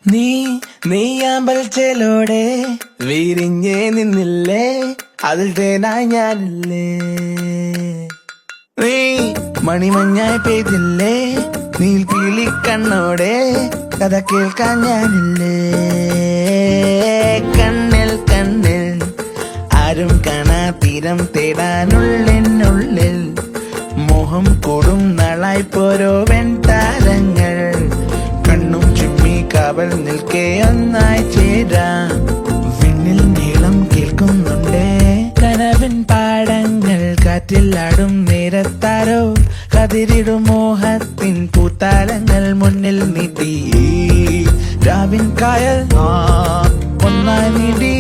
നീ നീയാമ്പൽ ചേലോടെ വിരിഞ്ഞേ നിന്നില്ലേ, അതിൽ തേനായി ഞാനില്ലേ. നീ മണിമഞ്ഞായി പെയ്തില്ലേ, നീൽപ്പീലി കണ്ണോടെ കഥ കേൾക്കാൻ ഞാനില്ലേ. കണ്ണിൽ കണ്ണിൽ ആരും കാണാ തീരം തേടാനുള്ളിനുള്ളിൽ മോഹം കൂടും നാളായി പോരോ വെൺതാരങ്ങൾ. കണ്ണും ചുമ്മി കാവൽ നിൽക്കേ ഒന്നായി ചേരാം. വിണ്ണിൽ നീളം കേൾക്കുന്നുണ്ടേ കനവിൻ പാടങ്ങൾ, കാറ്റിലാടും നേരത്താരോ കതിരിടും മോഹത്തിൻ പൂത്താലങ്ങൾ മുന്നിൽ നീട്ടി. രാവിൻ കായൽ ഒന്നായി നീട്ടി